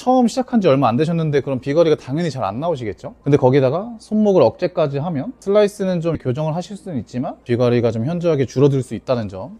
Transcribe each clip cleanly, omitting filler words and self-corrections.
처음 시작한 지 얼마 안 되셨는데 그럼 비거리가 당연히 잘 안 나오시겠죠? 근데 거기다가 손목을 억제까지 하면 슬라이스는 좀 교정을 하실 수는 있지만 비거리가 좀 현저하게 줄어들 수 있다는 점.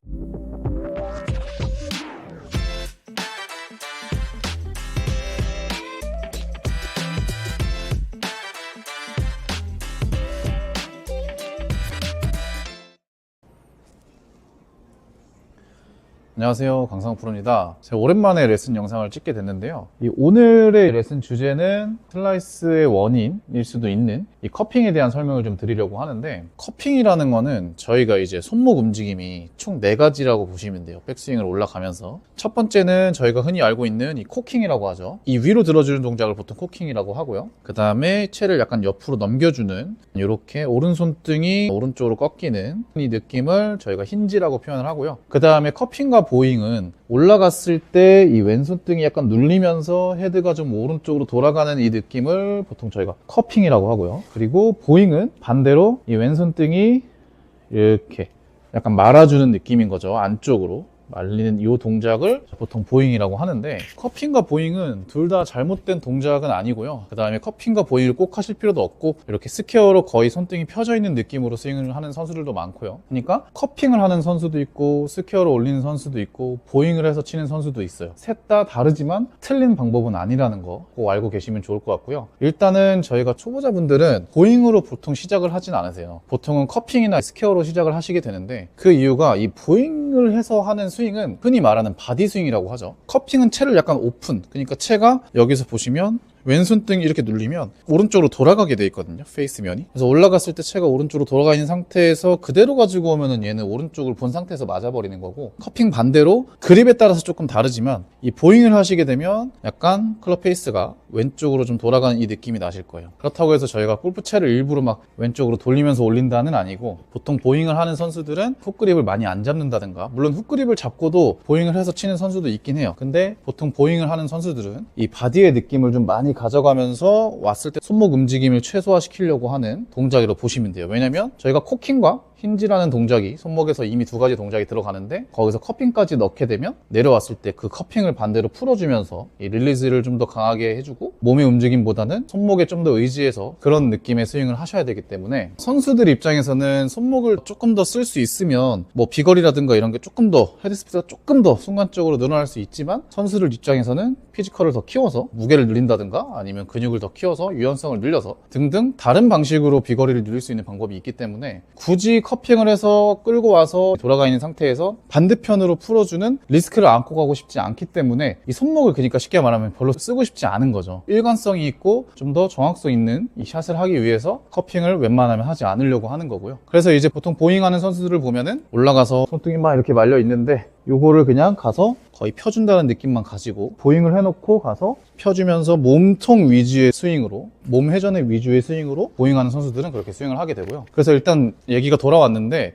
안녕하세요, 강상우 프로입니다. 제가 오랜만에 레슨 영상을 찍게 됐는데요. 오늘의 레슨 주제는 슬라이스의 원인일 수도 있는 이 커핑에 대한 설명을 좀 드리려고 하는데, 커핑이라는 거는 저희가 이제 손목 움직임이 총 4가지라고 보시면 돼요. 백스윙을 올라가면서. 첫 번째는 저희가 흔히 알고 있는 이 코킹이라고 하죠. 이 위로 들어주는 동작을 보통 코킹이라고 하고요. 그 다음에 채를 약간 옆으로 넘겨주는, 이렇게 오른손등이 오른쪽으로 꺾이는 이 느낌을 저희가 힌지라고 표현을 하고요. 그 다음에 커핑과 보잉은 올라갔을 때 이 왼손등이 약간 눌리면서 헤드가 좀 오른쪽으로 돌아가는 이 느낌을 보통 저희가 커핑이라고 하고요. 그리고 보잉은 반대로 이 왼손등이 이렇게 약간 말아주는 느낌인 거죠. 안쪽으로 말리는 이 동작을 보통 보잉이라고 하는데, 커핑과 보잉은 둘 다 잘못된 동작은 아니고요. 그 다음에 커핑과 보잉을 꼭 하실 필요도 없고, 이렇게 스퀘어로 거의 손등이 펴져 있는 느낌으로 스윙을 하는 선수들도 많고요. 그러니까 커핑을 하는 선수도 있고, 스퀘어로 올리는 선수도 있고, 보잉을 해서 치는 선수도 있어요. 셋 다 다르지만 틀린 방법은 아니라는 거 꼭 알고 계시면 좋을 것 같고요. 일단은 저희가 초보자분들은 보잉으로 보통 시작을 하진 않으세요. 보통은 커핑이나 스퀘어로 시작을 하시게 되는데, 그 이유가 이 보잉을 해서 하는 스윙은 흔히 말하는 바디 스윙이라고 하죠. 커핑은 채를 약간 오픈, 그러니까 채가 여기서 보시면 왼손등이 이렇게 눌리면 오른쪽으로 돌아가게 돼 있거든요, 페이스 면이. 그래서 올라갔을 때 채가 오른쪽으로 돌아가 있는 상태에서 그대로 가지고 오면은 얘는 오른쪽을 본 상태에서 맞아버리는 거고, 커핑 반대로 그립에 따라서 조금 다르지만 이 보잉을 하시게 되면 약간 클럽 페이스가 왼쪽으로 좀 돌아가는 이 느낌이 나실 거예요. 그렇다고 해서 저희가 골프채를 일부러 막 왼쪽으로 돌리면서 올린다는 아니고, 보통 보잉을 하는 선수들은 훅그립을 많이 안 잡는다든가, 물론 훅그립을 잡고도 보잉을 해서 치는 선수도 있긴 해요. 근데 보통 보잉을 하는 선수들은 이 바디의 느낌을 좀 많이 가져가면서 왔을 때 손목 움직임을 최소화시키려고 하는 동작으로 보시면 돼요. 왜냐면 저희가 코킹과 힌지라는 동작이 손목에서 이미 2가지 동작이 들어가는데, 거기서 커핑까지 넣게 되면 내려왔을 때 그 커핑을 반대로 풀어주면서 이 릴리즈를 좀 더 강하게 해주고, 몸의 움직임보다는 손목에 좀 더 의지해서 그런 느낌의 스윙을 하셔야 되기 때문에, 선수들 입장에서는 손목을 조금 더 쓸 수 있으면 뭐 비거리라든가 이런 게 조금 더, 헤드스피드가 조금 더 순간적으로 늘어날 수 있지만, 선수들 입장에서는 피지컬을 더 키워서 무게를 늘린다든가 아니면 근육을 더 키워서 유연성을 늘려서 등등 다른 방식으로 비거리를 늘릴 수 있는 방법이 있기 때문에, 굳이 커핑을 해서 끌고 와서 돌아가 있는 상태에서 반대편으로 풀어주는 리스크를 안고 가고 싶지 않기 때문에, 이 손목을 그러니까 쉽게 말하면 별로 쓰고 싶지 않은 거죠. 일관성이 있고 좀 더 정확성 있는 이 샷을 하기 위해서 커핑을 웬만하면 하지 않으려고 하는 거고요. 그래서 이제 보통 보잉하는 선수들을 보면은 올라가서 손등이 막 이렇게 말려 있는데, 요거를 그냥 가서 거의 펴준다는 느낌만 가지고 보잉을 해놓고 가서 펴주면서 몸통 위주의 스윙으로, 몸 회전의 위주의 스윙으로 보잉하는 선수들은 그렇게 스윙을 하게 되고요. 그래서 일단 얘기가 돌아왔는데,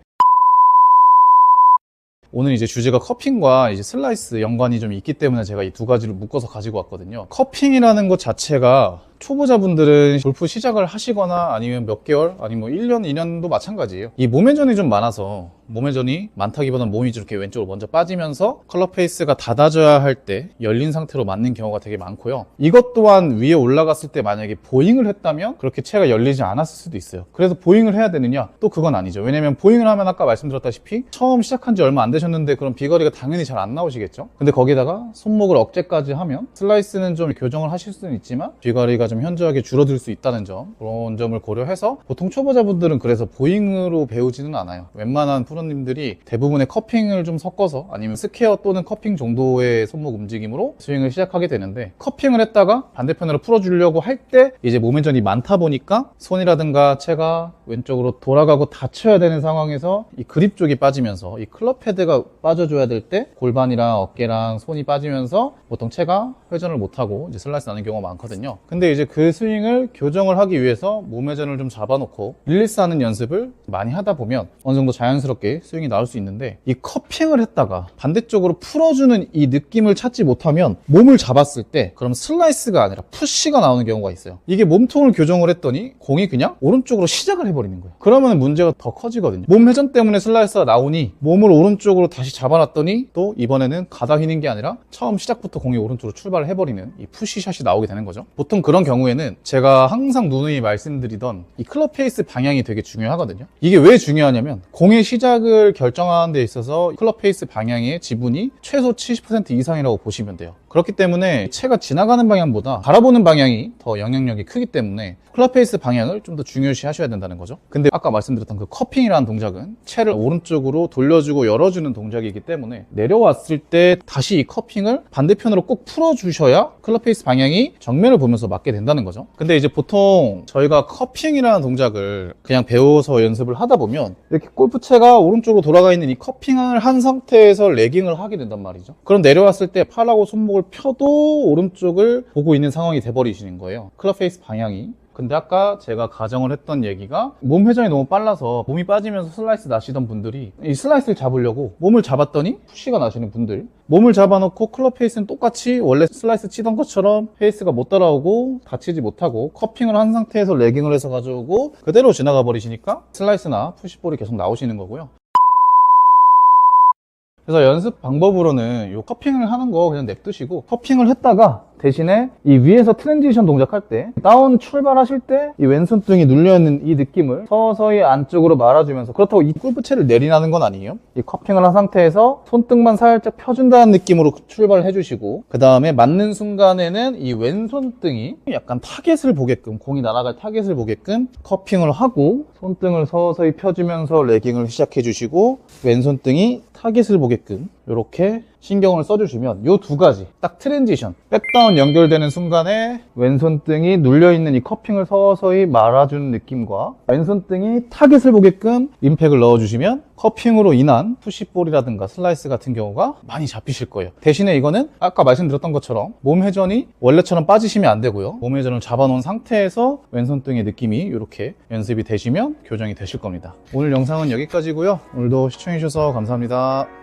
오늘 이제 주제가 커핑과 이제 슬라이스 연관이 좀 있기 때문에 제가 이 2가지를 묶어서 가지고 왔거든요. 커핑이라는 것 자체가 초보자분들은 골프 시작을 하시거나 아니면 몇 개월, 아니면 뭐 1년, 2년도 마찬가지예요. 이 몸회전이 좀 많아서, 몸회전이 많다기보다는 몸이 이렇게 왼쪽으로 먼저 빠지면서 클럽 페이스가 닫아져야 할 때 열린 상태로 맞는 경우가 되게 많고요. 이것 또한 위에 올라갔을 때 만약에 보잉을 했다면 그렇게 채가 열리지 않았을 수도 있어요. 그래서 보잉을 해야 되느냐? 또 그건 아니죠. 왜냐면 보잉을 하면 아까 말씀드렸다시피 처음 시작한 지 얼마 안 되셨는데 그럼 비거리가 당연히 잘 안 나오시겠죠? 근데 거기다가 손목을 억제까지 하면 슬라이스는 좀 교정을 하실 수는 있지만 비거리가 좀 현저하게 줄어들 수 있다는 점, 그런 점을 고려해서 보통 초보자분들은 그래서 보잉으로 배우지는 않아요. 웬만한 프로님들이 대부분의 커핑을 좀 섞어서 아니면 스퀘어 또는 커핑 정도의 손목 움직임으로 스윙을 시작하게 되는데, 커핑을 했다가 반대편으로 풀어주려고 할 때 이제 몸회전이 많다 보니까 손이라든가 채가 왼쪽으로 돌아가고 닫혀야 되는 상황에서 이 그립 쪽이 빠지면서 이 클럽 헤드가 빠져줘야 될 때 골반이랑 어깨랑 손이 빠지면서 보통 채가 회전을 못하고 이제 슬라이스 나는 경우가 많거든요. 근데 이제 이제 그 스윙을 교정을 하기 위해서 몸 회전을 좀 잡아놓고 릴리스하는 연습을 많이 하다 보면 어느 정도 자연스럽게 스윙이 나올 수 있는데, 이 커핑을 했다가 반대쪽으로 풀어주는 이 느낌을 찾지 못하면 몸을 잡았을 때 그럼 슬라이스가 아니라 푸시가 나오는 경우가 있어요. 이게 몸통을 교정을 했더니 공이 그냥 오른쪽으로 시작을 해버리는 거예요. 그러면 문제가 더 커지거든요. 몸 회전 때문에 슬라이스가 나오니 몸을 오른쪽으로 다시 잡아놨더니 또 이번에는 가다 휘는 게 아니라 처음 시작부터 공이 오른쪽으로 출발을 해버리는 이 푸시샷이 나오게 되는 거죠. 보통 그런 경우에는 제가 항상 누누이 말씀드리던 이 클럽 페이스 방향이 되게 중요하거든요. 이게 왜 중요하냐면 공의 시작을 결정하는 데 있어서 클럽 페이스 방향의 지분이 최소 70% 이상이라고 보시면 돼요. 그렇기 때문에 채가 지나가는 방향보다 바라보는 방향이 더 영향력이 크기 때문에 클럽 페이스 방향을 좀 더 중요시 하셔야 된다는 거죠. 근데 아까 말씀드렸던 그 커핑이라는 동작은 채를 오른쪽으로 돌려주고 열어주는 동작이기 때문에 내려왔을 때 다시 이 커핑을 반대편으로 꼭 풀어주셔야 클럽 페이스 방향이 정면을 보면서 맞게 된다는 거죠. 근데 이제 보통 저희가 커핑이라는 동작을 그냥 배워서 연습을 하다 보면 이렇게 골프채가 오른쪽으로 돌아가 있는 이 커핑을 한 상태에서 레깅을 하게 된단 말이죠. 그럼 내려왔을 때 팔하고 손목을 펴도 오른쪽을 보고 있는 상황이 돼버리시는 거예요. 클럽 페이스 방향이. 근데 아까 제가 가정을 했던 얘기가 몸 회전이 너무 빨라서 몸이 빠지면서 슬라이스 나시던 분들이 이 슬라이스를 잡으려고 몸을 잡았더니 푸시가 나시는 분들, 몸을 잡아놓고 클럽 페이스는 똑같이 원래 슬라이스 치던 것처럼 페이스가 못 따라오고 다치지 못하고 커핑을 한 상태에서 레깅을 해서 가져오고 그대로 지나가 버리시니까 슬라이스나 푸시볼이 계속 나오시는 거고요. 그래서 연습 방법으로는 이 커핑을 하는 거 그냥 냅두시고, 커핑을 했다가 대신에 이 위에서 트랜지션 동작할 때 다운 출발하실 때 이 왼손등이 눌려있는 이 느낌을 서서히 안쪽으로 말아주면서, 그렇다고 이 골프채를 내리라는 건 아니에요. 이 커핑을 한 상태에서 손등만 살짝 펴준다는 느낌으로 출발을 해주시고, 그 다음에 맞는 순간에는 이 왼손등이 약간 타겟을 보게끔, 공이 날아갈 타겟을 보게끔 커핑을 하고 손등을 서서히 펴주면서 레깅을 시작해 주시고, 왼손등이 타겟을 보게끔 이렇게 신경을 써주시면 이 두 가지 딱 트랜지션, 백다운 연결되는 순간에 왼손등이 눌려있는 이 커핑을 서서히 말아주는 느낌과 왼손등이 타겟을 보게끔 임팩을 넣어주시면 커핑으로 인한 푸시볼이라든가 슬라이스 같은 경우가 많이 잡히실 거예요. 대신에 이거는 아까 말씀드렸던 것처럼 몸 회전이 원래처럼 빠지시면 안 되고요. 몸 회전을 잡아놓은 상태에서 왼손등의 느낌이 이렇게 연습이 되시면 교정이 되실 겁니다. 오늘 영상은 여기까지고요. 오늘도 시청해주셔서 감사합니다.